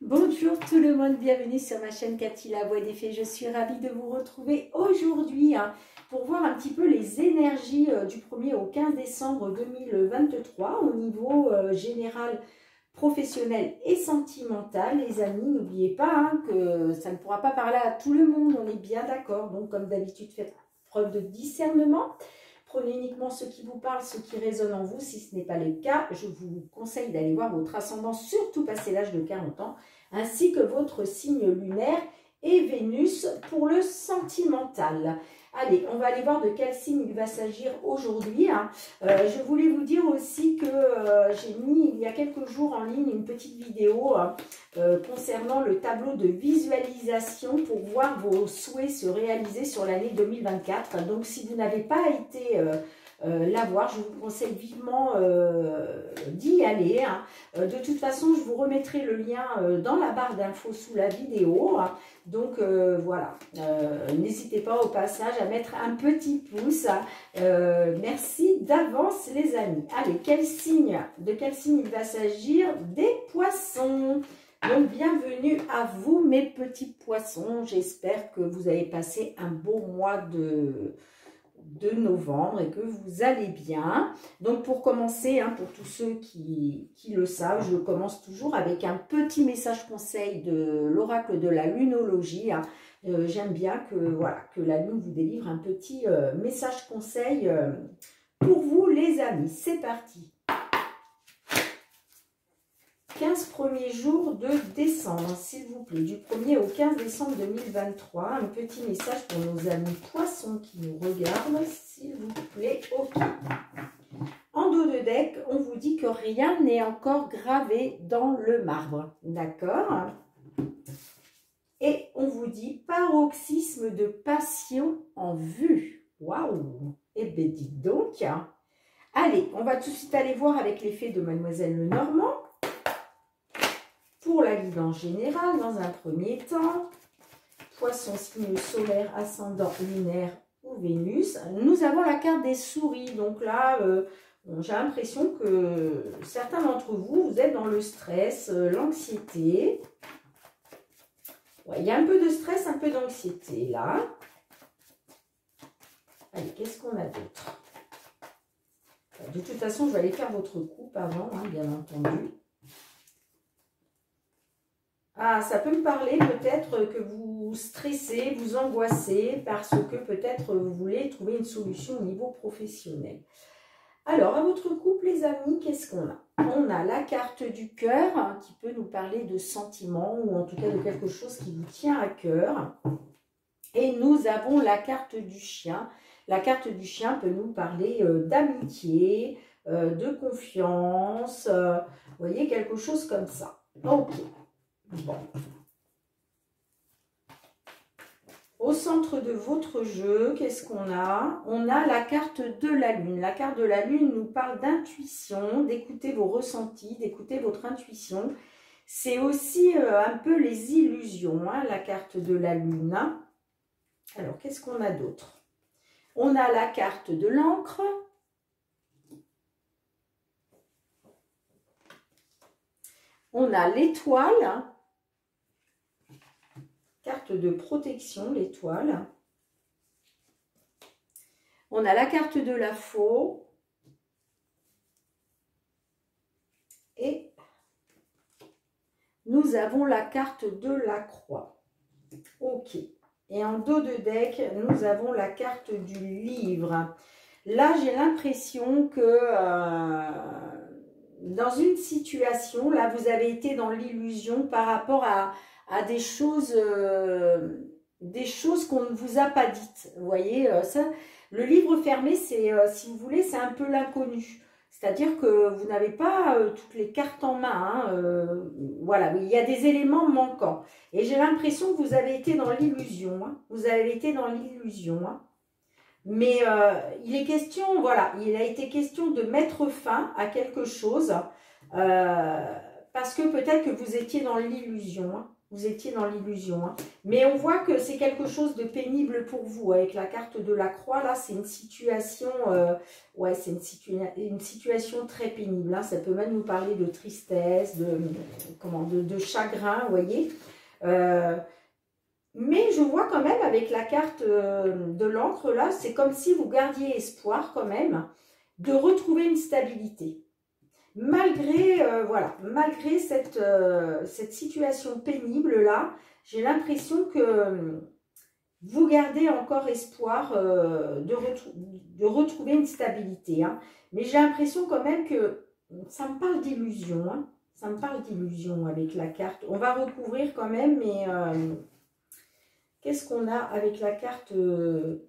Bonjour tout le monde, bienvenue sur ma chaîne Cathy La Voix des Fées. Je suis ravie de vous retrouver aujourd'hui pour voir un petit peu les énergies du 1er au 15 décembre 2023 au niveau général, professionnel et sentimental. Les amis, n'oubliez pas que ça ne pourra pas parler à tout le monde, on est bien d'accord. Donc comme d'habitude, faites preuve de discernement. Prenez uniquement ce qui vous parle, ce qui résonne en vous. Si ce n'est pas le cas, je vous conseille d'aller voir votre ascendant, surtout passé l'âge de 40 ans, ainsi que votre signe lunaire et Vénus pour le sentimental. Allez, on va aller voir de quel signe il va s'agir aujourd'hui. Je voulais vous dire aussi que j'ai mis il y a quelques jours en ligne une petite vidéo concernant le tableau de visualisation pour voir vos souhaits se réaliser sur l'année 2024. Donc, si vous n'avez pas été la voir, je vous conseille vivement d'y aller. De toute façon, je vous remettrai le lien dans la barre d'infos sous la vidéo. Donc voilà, n'hésitez pas au passage à mettre un petit pouce. Merci d'avance les amis. Allez, de quel signe il va s'agir? Des poissons. Donc bienvenue à vous mes petits poissons. J'espère que vous avez passé un beau mois de novembre et que vous allez bien. Donc pour commencer, pour tous ceux qui le savent, je commence toujours avec un petit message conseil de l'oracle de la lunologie. J'aime bien que la lune vous délivre un petit message conseil pour vous les amis. C'est parti. 15 premiers jours de décembre, s'il vous plaît, du 1er au 15 décembre 2023. Un petit message pour nos amis poissons qui nous regardent, s'il vous plaît. Ok. En dos de deck, on vous dit que rien n'est encore gravé dans le marbre. D'accord? Et on vous dit paroxysme de passion en vue. Waouh! Eh bien, dites donc. Allez, on va tout de suite aller voir avec l'effet de Mademoiselle Lenormand. Pour la guidance générale, dans un premier temps, poisson, signe solaire, ascendant, lunaire ou Vénus, nous avons la carte des souris. Donc là, j'ai l'impression que certains d'entre vous, vous êtes dans le stress, l'anxiété. Ouais, il y a un peu de stress, un peu d'anxiété là. Allez, qu'est-ce qu'on a d'autre? De toute façon, je vais aller faire votre coupe avant, bien entendu. Ah, ça peut me parler peut-être que vous stressez, vous angoissez parce que peut-être vous voulez trouver une solution au niveau professionnel. Alors, à votre couple, les amis, qu'est-ce qu'on a? On a la carte du cœur qui peut nous parler de sentiments ou en tout cas de quelque chose qui vous tient à cœur. Et nous avons la carte du chien. La carte du chien peut nous parler d'amitié, de confiance, vous voyez, quelque chose comme ça. Ok. Bon. Au centre de votre jeu, qu'est-ce qu'on a? On a la carte de la lune. La carte de la lune nous parle d'intuition, d'écouter vos ressentis, d'écouter votre intuition. C'est aussi un peu les illusions, la carte de la lune. Alors, qu'est-ce qu'on a d'autre? On a la carte de l'encre. On a l'étoile. Carte de protection, l'étoile. On a la carte de la faux. Et nous avons la carte de la croix. Ok. Et en dos de deck, nous avons la carte du livre. Là, j'ai l'impression que dans une situation, là, vous avez été dans l'illusion par rapport à des choses qu'on ne vous a pas dites. Vous voyez, ça, le livre fermé, c'est, si vous voulez, c'est un peu l'inconnu. C'est-à-dire que vous n'avez pas toutes les cartes en main. Voilà, il y a des éléments manquants. Et j'ai l'impression que vous avez été dans l'illusion. Vous avez été dans l'illusion. Mais il est question, voilà, il a été question de mettre fin à quelque chose. parce que peut-être que vous étiez dans l'illusion, hein. Vous étiez dans l'illusion. Hein. Mais on voit que c'est quelque chose de pénible pour vous. Avec la carte de la croix, là, c'est une situation... ouais, c'est une situation très pénible. Hein. Ça peut même nous parler de tristesse, de chagrin, vous voyez. Mais je vois quand même avec la carte de l'encre, là, c'est comme si vous gardiez espoir quand même de retrouver une stabilité. Malgré, voilà, malgré cette situation pénible là, j'ai l'impression que vous gardez encore espoir de retrouver une stabilité. Hein. Mais j'ai l'impression quand même que ça me parle d'illusion. Hein. Ça me parle d'illusion avec la carte. On va recouvrir quand même, mais qu'est-ce qu'on a avec la carte de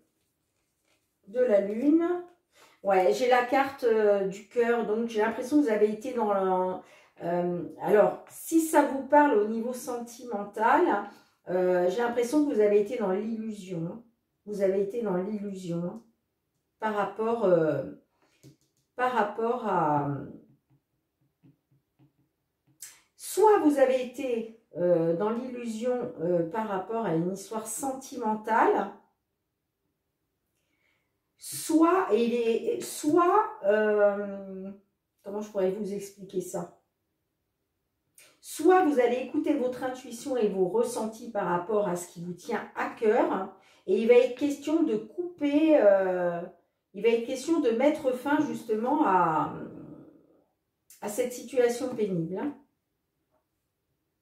la lune ? Ouais, j'ai la carte du cœur, donc j'ai l'impression que vous avez été dans alors, si ça vous parle au niveau sentimental, j'ai l'impression que vous avez été dans l'illusion. Vous avez été dans l'illusion par rapport à... Soit vous avez été dans l'illusion par rapport à une histoire sentimentale, soit, comment je pourrais vous expliquer ça? Soit vous allez écouter votre intuition et vos ressentis par rapport à ce qui vous tient à cœur, et il va être question de couper, il va être question de mettre fin justement à cette situation pénible, hein,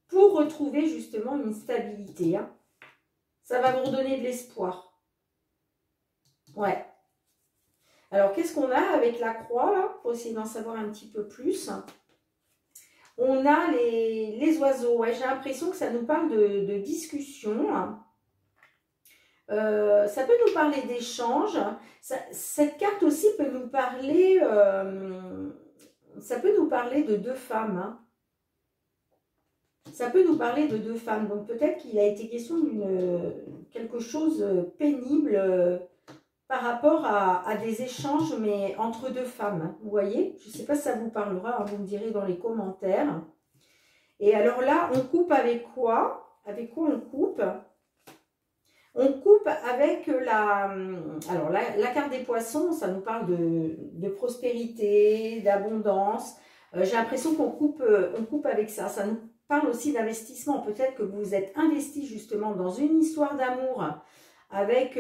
pour retrouver justement une stabilité. Hein. Ça va vous redonner de l'espoir. Ouais. Alors, qu'est-ce qu'on a avec la croix, là, pour essayer d'en savoir un petit peu plus? On a les oiseaux. Ouais, j'ai l'impression que ça nous parle de discussion. Ça peut nous parler d'échange. Cette carte aussi peut nous parler... ça peut nous parler de deux femmes. Hein. Ça peut nous parler de deux femmes. Donc, peut-être qu'il a été question d'une quelque chose pénible... par rapport à des échanges, mais entre deux femmes, vous voyez. Je ne sais pas si ça vous parlera, hein, vous me direz dans les commentaires. Et alors là, on coupe avec quoi? Avec quoi on coupe? On coupe avec la... Alors, la carte des poissons, ça nous parle de prospérité, d'abondance. J'ai l'impression qu'on coupe avec ça. Ça nous parle aussi d'investissement. Peut-être que vous vous êtes investi justement dans une histoire d'amour avec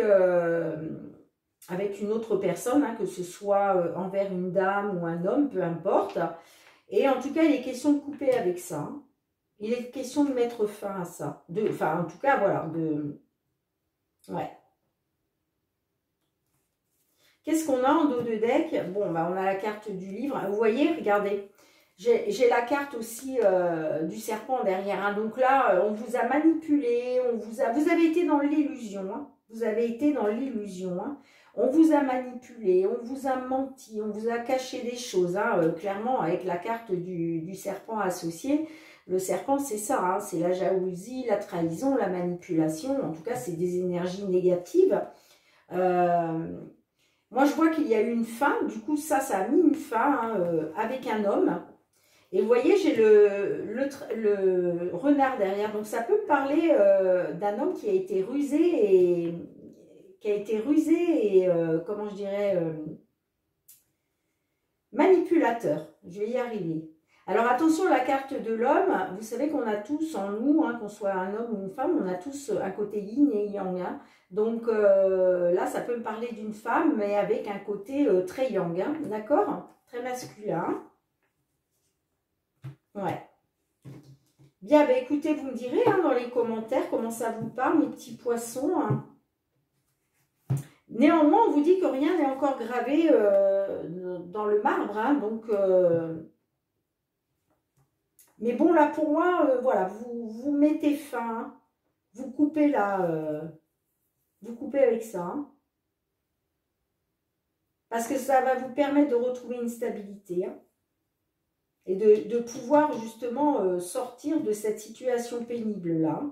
une autre personne, hein, que ce soit envers une dame ou un homme, peu importe. Et en tout cas, il est question de couper avec ça. Hein. Il est question de mettre fin à ça. Enfin, en tout cas, voilà. Ouais. Qu'est-ce qu'on a en dos de deck? Bon, bah, on a la carte du livre. Vous voyez, regardez. J'ai la carte aussi du serpent derrière. Hein. Donc là, on vous a manipulé. Vous avez été dans l'illusion. Hein. Vous avez été dans l'illusion. Hein. On vous a manipulé, on vous a menti, on vous a caché des choses. Hein, clairement, avec la carte du serpent associé, le serpent, c'est ça. Hein, c'est la jalousie, la trahison, la manipulation. En tout cas, c'est des énergies négatives. Moi, je vois qu'il y a eu une fin. Du coup, ça a mis une fin, hein, avec un homme. Et vous voyez, j'ai le renard derrière. Donc, ça peut me parler d'un homme qui a été rusé et... comment je dirais, manipulateur. Je vais y arriver. Alors attention, la carte de l'homme, vous savez qu'on a tous en nous, hein, qu'on soit un homme ou une femme, on a tous un côté yin et yang. Hein. Donc là, ça peut me parler d'une femme, mais avec un côté très yang, hein, d'accord? Très masculin. Ouais. Bien, bah, écoutez, vous me direz hein, dans les commentaires comment ça vous parle, mes petits poissons. Hein. Néanmoins, on vous dit que rien n'est encore gravé dans le marbre. Hein, donc, mais bon, là, pour moi, voilà, vous mettez fin. Hein, vous coupez là. Vous coupez avec ça. Hein, parce que ça va vous permettre de retrouver une stabilité. Hein, et de pouvoir justement sortir de cette situation pénible-là.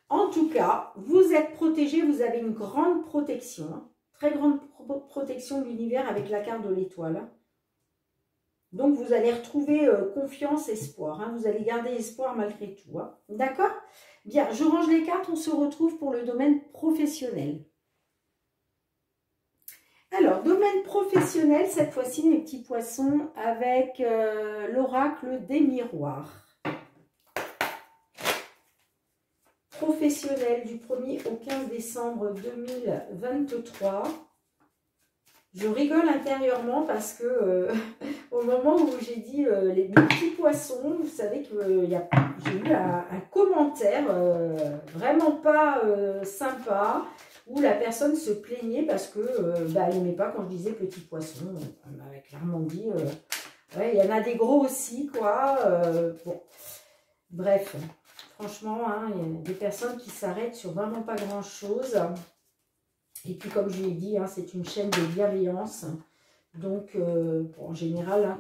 En tout cas, vous êtes protégé, vous avez une grande protection, hein, très grande protection de l'univers avec la carte de l'étoile. Hein. Donc, vous allez retrouver confiance, espoir. Hein. Vous allez garder espoir malgré tout. Hein. D'accord? Bien, je range les cartes. On se retrouve pour le domaine professionnel. Alors, domaine professionnel, cette fois-ci, mes petits poissons, avec l'oracle des miroirs. Professionnel du 1er au 15 décembre 2023. Je rigole intérieurement parce que au moment où j'ai dit les petits poissons, vous savez que j'ai eu un commentaire vraiment pas sympa où la personne se plaignait parce que elle n'aimait pas quand je disais petits poissons. Elle m'avait clairement dit ouais, il y en a des gros aussi, quoi. Bon, bref, franchement, hein, il y a des personnes qui s'arrêtent sur vraiment pas grand chose. Et puis, comme je l'ai dit, hein, c'est une chaîne de bienveillance. Donc, en général, hein,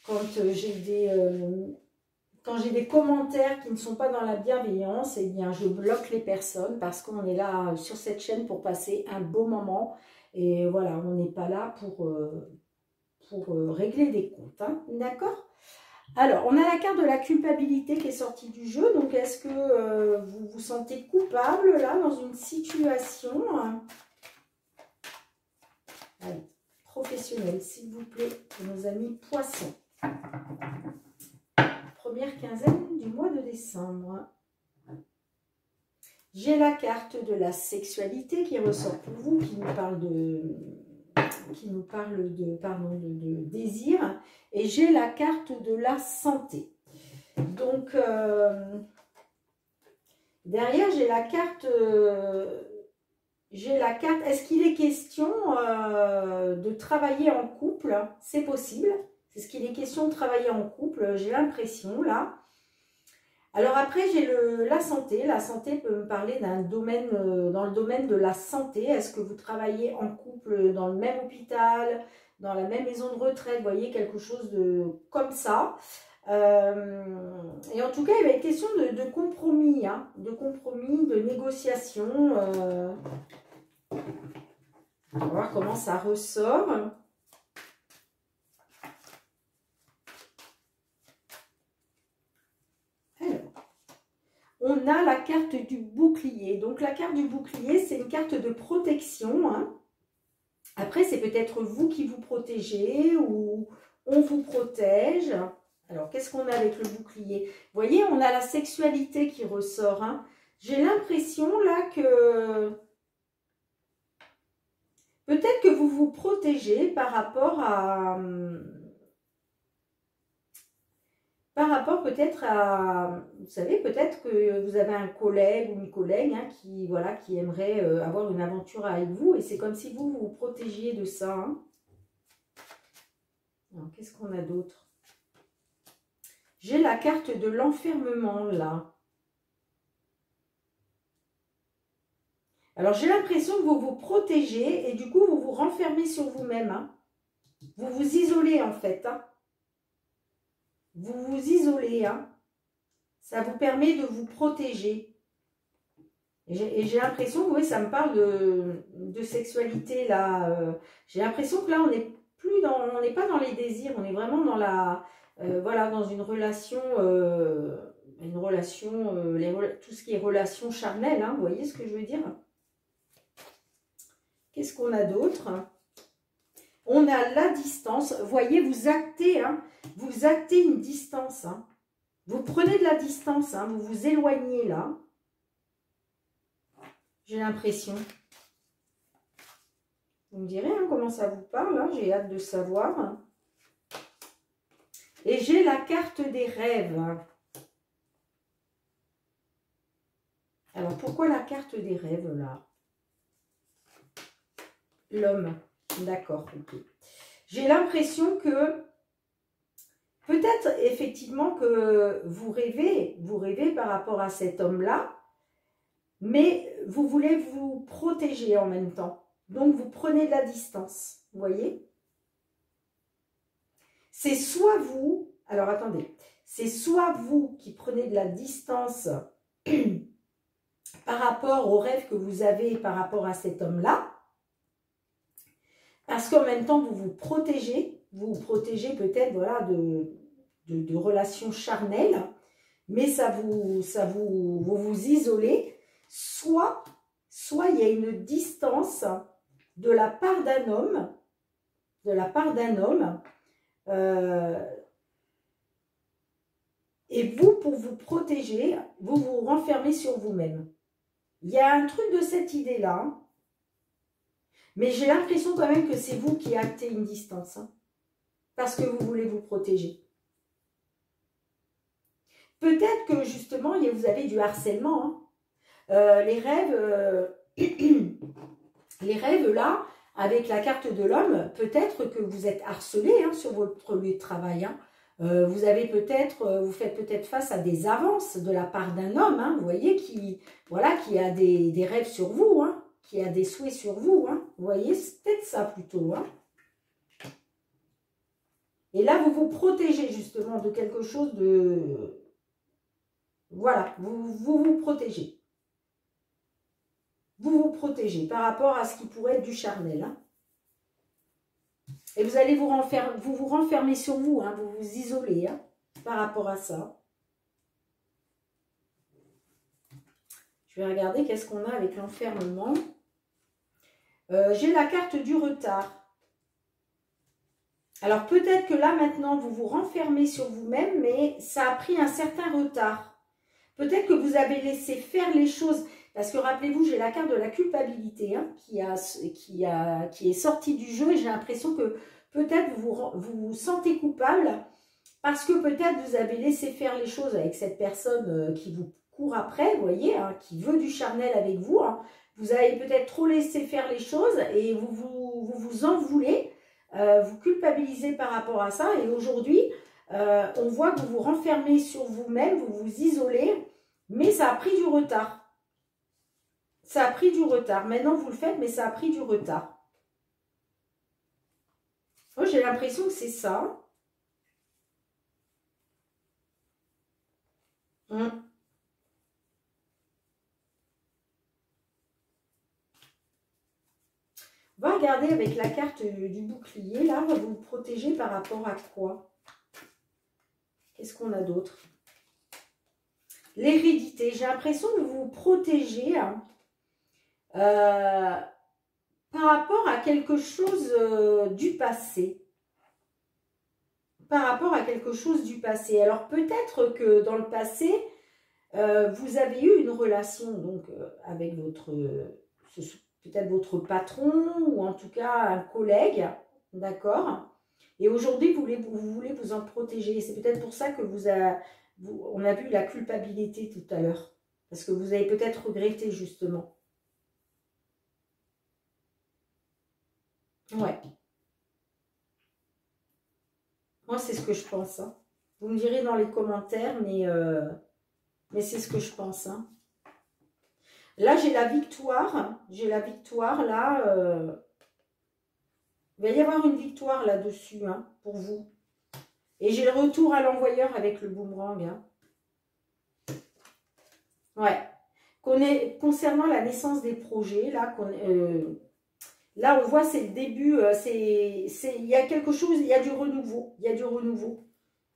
quand j'ai des commentaires qui ne sont pas dans la bienveillance, eh bien, je bloque les personnes parce qu'on est là sur cette chaîne pour passer un beau moment. Et voilà, on n'est pas là pour régler des comptes. Hein, d'accord? Alors, on a la carte de la culpabilité qui est sortie du jeu. Donc, est-ce que vous vous sentez coupable, là, dans une situation Allez, professionnelle, s'il vous plaît, pour nos amis poissons. Première quinzaine du mois de décembre. J'ai la carte de la sexualité qui ressort pour vous, qui nous parle de désir. Et j'ai la carte de la santé. Donc, derrière, j'ai la carte... Est-ce qu'il est question de travailler en couple? C'est possible. Est-ce qu'il est question de travailler en couple? J'ai l'impression, là. Alors après, j'ai la santé. La santé peut me parler d'un domaine, dans le domaine de la santé. Est-ce que vous travaillez en couple dans le même hôpital, dans la même maison de retraite? Vous voyez, quelque chose de comme ça. Et en tout cas, il va être question de compromis, hein, de négociation. On va voir comment ça ressort. On a la carte du bouclier. Donc, la carte du bouclier, c'est une carte de protection. Hein. Après, c'est peut-être vous qui vous protégez ou on vous protège. Alors, qu'est-ce qu'on a avec le bouclier? Vous voyez, on a la sexualité qui ressort. Hein. J'ai l'impression, là, que peut-être que vous vous protégez par rapport à... peut-être à, vous savez, peut-être que vous avez un collègue ou une collègue hein, qui aimerait avoir une aventure avec vous et c'est comme si vous vous protégiez de ça. Hein. Alors, qu'est-ce qu'on a d'autre? J'ai la carte de l'enfermement là. Alors, j'ai l'impression que vous vous protégez et du coup, vous vous renfermez sur vous-même. Hein. Vous vous isolez en fait. Hein. Vous vous isolez, hein. Ça vous permet de vous protéger. Et j'ai l'impression, oui, ça me parle de sexualité, là. J'ai l'impression que là, on n'est pas dans les désirs, on est vraiment dans voilà, dans une relation, tout ce qui est relation charnelle, hein, vous voyez ce que je veux dire? Qu'est-ce qu'on a d'autre? On a la distance, vous voyez, vous actez, hein. Vous actez une distance. Hein. Vous prenez de la distance. Hein. Vous vous éloignez là. J'ai l'impression. Vous me direz hein, comment ça vous parle. Hein. J'ai hâte de savoir. Et j'ai la carte des rêves. Alors, pourquoi la carte des rêves là? L'homme. D'accord, ok. J'ai l'impression que peut-être effectivement que vous rêvez par rapport à cet homme-là, mais vous voulez vous protéger en même temps. Donc, vous prenez de la distance, vous voyez? C'est soit vous, alors attendez, c'est soit vous qui prenez de la distance par rapport au rêve que vous avez par rapport à cet homme-là, parce qu'en même temps, vous vous protégez, vous protégez peut-être voilà, de relations charnelles, mais vous vous isolez, soit il y a une distance de la part d'un homme, et vous, pour vous protéger, vous vous renfermez sur vous-même. Il y a un truc de cette idée-là, hein. Mais j'ai l'impression quand même que c'est vous qui actez une distance, hein, parce que vous voulez vous protéger. Peut-être que justement, vous avez du harcèlement, hein. Les rêves là, avec la carte de l'homme, peut-être que vous êtes harcelé, hein, sur votre lieu de travail, hein. Vous faites peut-être face à des avances de la part d'un homme, hein, vous voyez, qui a des rêves sur vous, hein, qui a des souhaits sur vous, hein, vous voyez, c'est peut-être ça plutôt, hein. Et là, vous vous protégez justement de quelque chose de... Voilà, vous protégez. Vous vous protégez par rapport à ce qui pourrait être du charnel, hein. Et vous allez vous renfermer sur vous, hein, vous vous isolez, hein, par rapport à ça. Je vais regarder qu'est-ce qu'on a avec l'enfermement. J'ai la carte du retard. Alors peut-être que là maintenant vous vous renfermez sur vous-même, mais ça a pris un certain retard. Peut-être que vous avez laissé faire les choses, parce que rappelez-vous, j'ai la carte de la culpabilité, hein, qui est sortie du jeu, et j'ai l'impression que peut-être vous vous sentez coupable, parce que peut-être vous avez laissé faire les choses avec cette personne qui vous court après, vous voyez, hein, qui veut du charnel avec vous, hein. Vous avez peut-être trop laissé faire les choses, et vous en voulez, vous culpabilisez par rapport à ça, et aujourd'hui, on voit que vous vous renfermez sur vous-même, vous vous isolez, mais ça a pris du retard. Ça a pris du retard. Maintenant, vous le faites, mais ça a pris du retard. Moi, j'ai l'impression que c'est ça. On va regarder avec la carte du bouclier. Là, on va vous protéger par rapport à quoi? Qu'est-ce qu'on a d'autre? L'hérédité. J'ai l'impression que vous vous protégez, hein, par rapport à quelque chose du passé. Par rapport à quelque chose du passé. Alors peut-être que dans le passé, vous avez eu une relation donc avec peut-être votre patron, ou en tout cas un collègue, d'accord? Et aujourd'hui, vous voulez vous en protéger. C'est peut-être pour ça que on a vu la culpabilité tout à l'heure. Parce que vous avez peut-être regretté, justement. Ouais. Moi, c'est ce que je pense, hein. Vous me direz dans les commentaires, mais c'est ce que je pense, hein. Là, j'ai la victoire. J'ai la victoire, là. Il va y avoir une victoire là-dessus, hein, pour vous. Et j'ai le retour à l'envoyeur avec le boomerang, hein. Ouais. Concernant la naissance des projets, là, là, on voit, c'est le début. Il y a quelque chose, il y a du renouveau. Il y a du renouveau.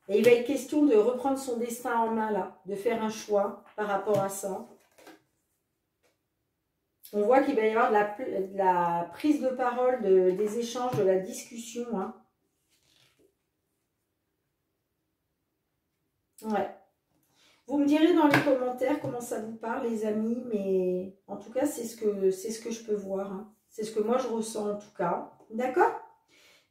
Et il va être question de reprendre son destin en main, là. De faire un choix par rapport à ça. On voit qu'il va y avoir de la prise de parole, des échanges, de la discussion, hein. Ouais. Vous me direz dans les commentaires comment ça vous parle, les amis, mais en tout cas, c'est ce que je peux voir, hein. C'est ce que moi, je ressens en tout cas. D'accord?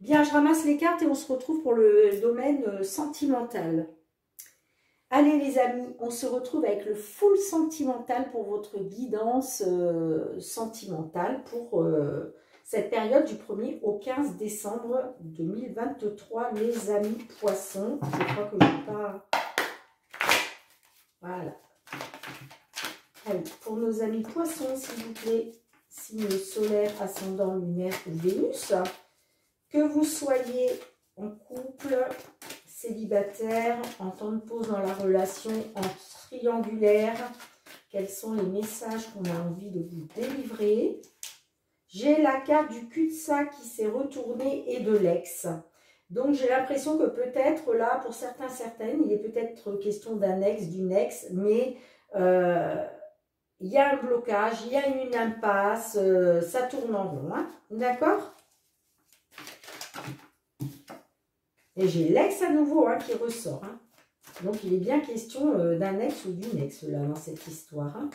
Bien, je ramasse les cartes et on se retrouve pour le domaine sentimental. Allez les amis, on se retrouve avec le full sentimental pour votre guidance sentimentale pour cette période du 1er au 15 décembre 2023, les amis poissons. Je crois que je ne vais pas... Voilà. Allez, pour nos amis poissons, s'il vous plaît, signe solaire, ascendant, lunaire ou Vénus, que vous soyez en couple, célibataire, en temps de pause dans la relation, en triangulaire, quels sont les messages qu'on a envie de vous délivrer. J'ai la carte du cul-de-sac qui s'est retournée et de l'ex. Donc, j'ai l'impression que peut-être là, pour certains, certaines, il est peut-être question d'un ex, d'une ex, mais il y a un blocage, il y a une impasse, ça tourne en rond, hein, d'accord? Et j'ai l'ex à nouveau hein, qui ressort. Hein. Donc, il est bien question d'un ex ou d'une ex là dans cette histoire. Hein.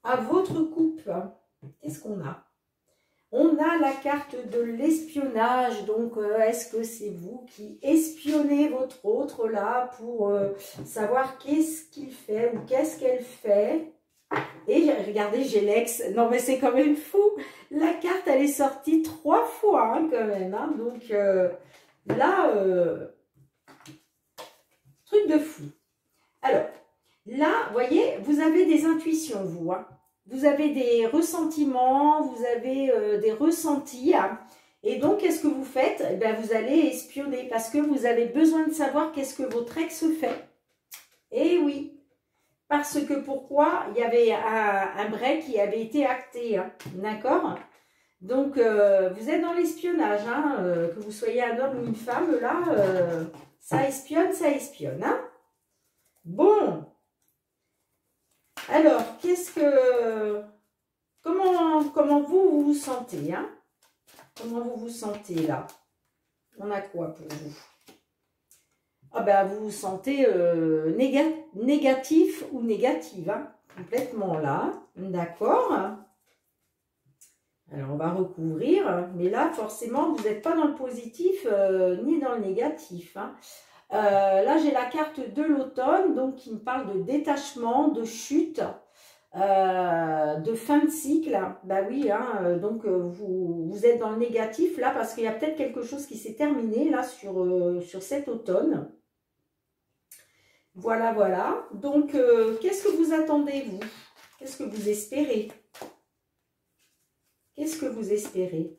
À votre coupe, qu'est-ce qu'on a? On a la carte de l'espionnage. Donc, est-ce que c'est vous qui espionnez votre autre là pour savoir qu'est-ce qu'il fait ou qu'est-ce qu'elle fait? Et regardez, j'ai l'ex. Non, mais c'est quand même fou. La carte, elle est sortie 3 fois hein, quand même. Hein. Donc, là, truc de fou. Alors, là, vous voyez, vous avez des intuitions, vous. Hein. Vous avez des ressentiments, vous avez des ressentis. Hein. Et donc, qu'est-ce que vous faites? Eh bien, vous allez espionner parce que vous avez besoin de savoir qu'est-ce que votre ex fait. Eh oui. Parce que pourquoi? Il y avait un break qui avait été acté, hein, d'accord? Donc, vous êtes dans l'espionnage, hein, que vous soyez un homme ou une femme, là, ça espionne, hein? Bon, alors, comment vous vous sentez, hein? Comment vous vous sentez, là? On a quoi pour vous? Ah ben, vous vous sentez négatif ou négative, hein, complètement là, d'accord. Alors, on va recouvrir, mais là, forcément, vous n'êtes pas dans le positif ni dans le négatif. Hein. Là, j'ai la carte de l'automne, donc qui me parle de détachement, de chute, de fin de cycle. Bah oui, hein, donc vous êtes dans le négatif là, parce qu'il y a peut-être quelque chose qui s'est terminé là sur cet automne. Voilà, voilà. Donc, qu'est-ce que vous attendez, vous? Qu'est-ce que vous espérez? Qu'est-ce que vous espérez?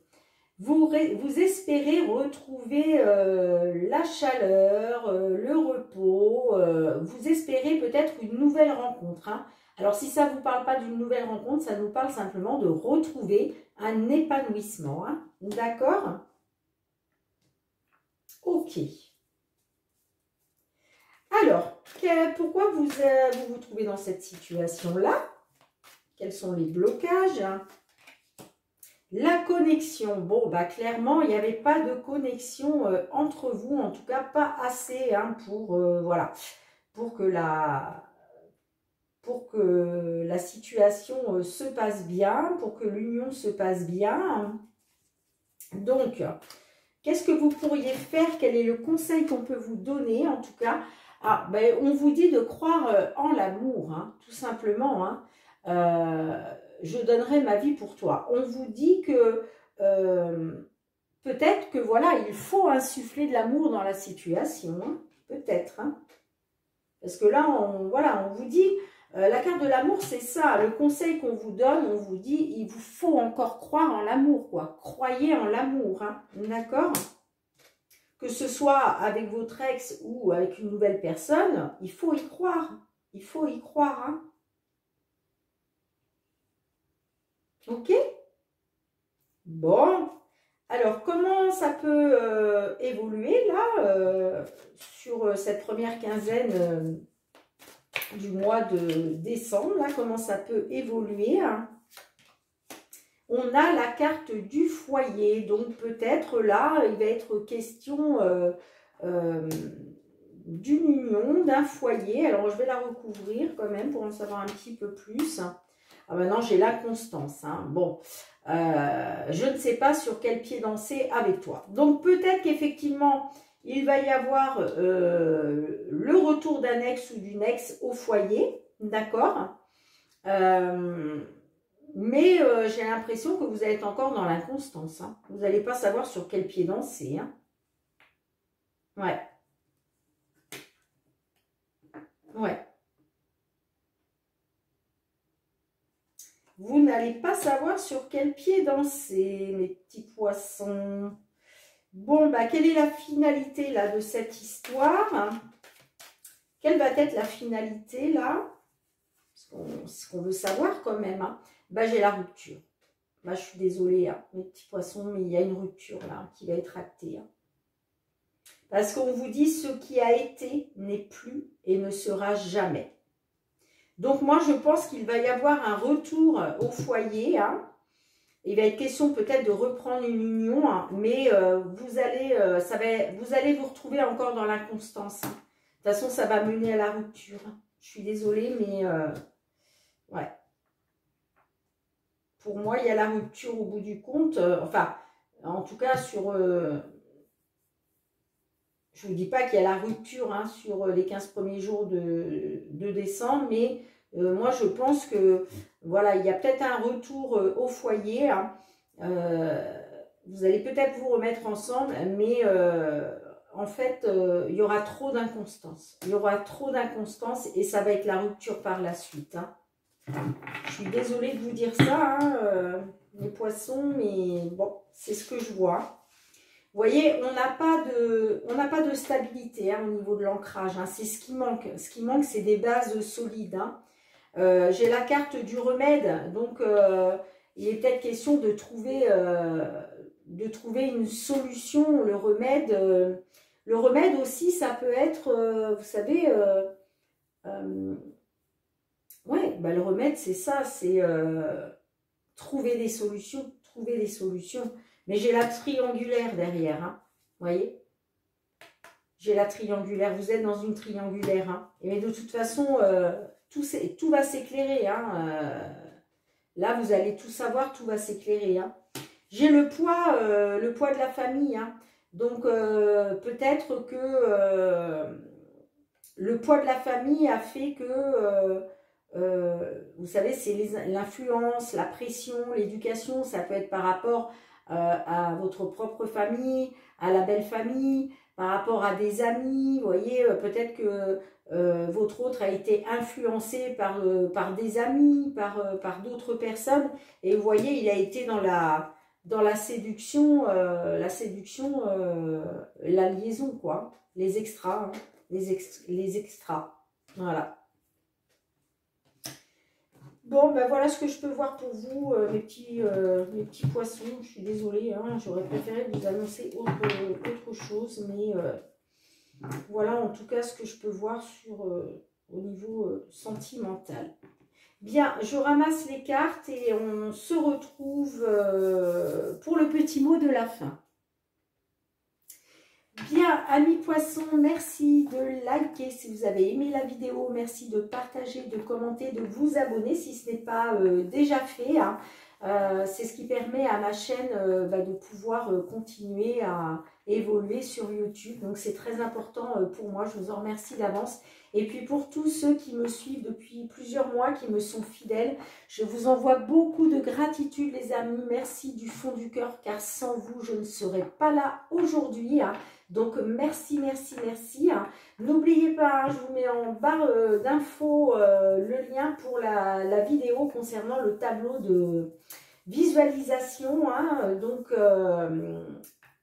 Vous espérez retrouver la chaleur, le repos. Vous espérez peut-être une nouvelle rencontre. Hein. Alors, si ça ne vous parle pas d'une nouvelle rencontre, ça nous parle simplement de retrouver un épanouissement. Hein. D'accord? Ok. Alors, pourquoi vous vous trouvez dans cette situation-là? Quels sont les blocages? La connexion. Bon, bah clairement, il n'y avait pas de connexion entre vous, en tout cas pas assez hein, voilà, pour que la situation se passe bien, pour que l'union se passe bien. Donc, qu'est-ce que vous pourriez faire? Quel est le conseil qu'on peut vous donner en tout cas? Ah, ben, on vous dit de croire en l'amour, hein, tout simplement. Hein. Je donnerai ma vie pour toi. On vous dit que peut-être que voilà, il faut insuffler de l'amour dans la situation. Hein, peut-être. Hein. Parce que là, on vous dit, la carte de l'amour, c'est ça. Le conseil qu'on vous donne, on vous dit, il vous faut encore croire en l'amour, quoi. Croyez en l'amour, hein, d'accord? Que ce soit avec votre ex ou avec une nouvelle personne, il faut y croire. Il faut y croire. Hein. Ok? Bon. Alors, comment ça peut évoluer là sur cette première quinzaine du mois de décembre? Là, comment ça peut évoluer? Hein? On a la carte du foyer, donc peut-être là, il va être question d'une union, d'un foyer. Alors, je vais la recouvrir quand même pour en savoir un petit peu plus. Ah maintenant, j'ai l'inconstance. Hein. Bon, je ne sais pas sur quel pied danser avec toi. Donc, peut-être qu'effectivement, il va y avoir le retour d'un ex ou d'une ex au foyer, d'accord mais j'ai l'impression que vous allez être encore dans l'inconstance. Hein. Vous n'allez pas savoir sur quel pied danser. Hein. Ouais. Ouais. Vous n'allez pas savoir sur quel pied danser, mes petits poissons. Bon, bah, quelle est la finalité, là, de cette histoire? Quelle va être la finalité, là? Ce qu'on veut savoir, quand même. Hein. Bah, j'ai la rupture. Bah, je suis désolée, hein, mes petits poissons, mais il y a une rupture là qui va être actée. Hein. Parce qu'on vous dit ce qui a été n'est plus et ne sera jamais. Donc moi, je pense qu'il va y avoir un retour au foyer. Hein. Il va être question peut-être de reprendre une union, hein, mais vous allez vous retrouver encore dans l'inconstance. Hein. De toute façon, ça va mener à la rupture. Hein. Je suis désolée, mais ouais. Pour moi, il y a la rupture au bout du compte. Enfin, en tout cas, sur... je ne vous dis pas qu'il y a la rupture hein, sur les 15 premiers jours de décembre, mais moi, je pense que, voilà, il y a peut-être un retour au foyer. Hein. Vous allez peut-être vous remettre ensemble, mais en fait, il y aura trop d'inconstance. Il y aura trop d'inconstance et ça va être la rupture par la suite. Hein. Je suis désolée de vous dire ça, hein, les poissons, mais bon, c'est ce que je vois. Vous voyez, on n'a pas de stabilité hein, au niveau de l'ancrage. Hein. C'est ce qui manque. Ce qui manque, c'est des bases solides. Hein. J'ai la carte du remède, donc il est peut-être question de trouver une solution. Le remède aussi, ça peut être, vous savez, ouais, bah, le remède, c'est ça, c'est trouver des solutions, Mais j'ai la triangulaire derrière, hein, vous voyez. J'ai la triangulaire, vous êtes dans une triangulaire, hein. Et de toute façon, tout va s'éclairer, hein. Là, vous allez tout savoir, tout va s'éclairer, hein. J'ai le poids de la famille, hein. Donc, peut-être que le poids de la famille a fait que, vous savez, c'est l'influence, la pression, l'éducation, ça peut être par rapport à votre propre famille, à la belle famille, par rapport à des amis, vous voyez, peut-être que votre autre a été influencé par des amis, par d'autres personnes, et vous voyez, il a été dans la séduction, la liaison, quoi, les extras, hein, les extras, voilà. Bon, ben voilà ce que je peux voir pour vous, mes petits poissons. Je suis désolée, hein, j'aurais préféré vous annoncer autre chose, mais voilà en tout cas ce que je peux voir au niveau sentimental. Bien, je ramasse les cartes et on se retrouve pour le petit mot de la fin. Bien, amis poissons, merci de liker si vous avez aimé la vidéo. Merci de partager, de commenter, de vous abonner si ce n'est pas déjà fait. Hein. C'est ce qui permet à ma chaîne de pouvoir continuer à évoluer sur YouTube. Donc, c'est très important pour moi. Je vous en remercie d'avance. Et puis, pour tous ceux qui me suivent depuis plusieurs mois, qui me sont fidèles, je vous envoie beaucoup de gratitude, les amis. Merci du fond du cœur, car sans vous, je ne serais pas là aujourd'hui. Hein. Donc, merci, merci, merci. N'oubliez pas, hein, je vous mets en barre d'infos le lien pour la vidéo concernant le tableau de visualisation. Hein. Donc,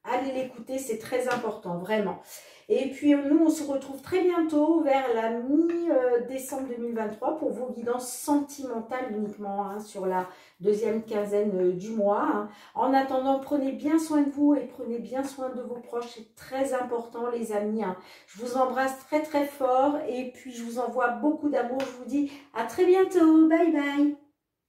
allez l'écouter, c'est très important, vraiment. Et puis, nous, on se retrouve très bientôt vers la mi-décembre 2023 pour vos guidances sentimentales uniquement hein, sur la deuxième quinzaine du mois. Hein. En attendant, prenez bien soin de vous et prenez bien soin de vos proches. C'est très important, les amis. Hein. Je vous embrasse très, très fort et puis je vous envoie beaucoup d'amour. Je vous dis à très bientôt. Bye, bye.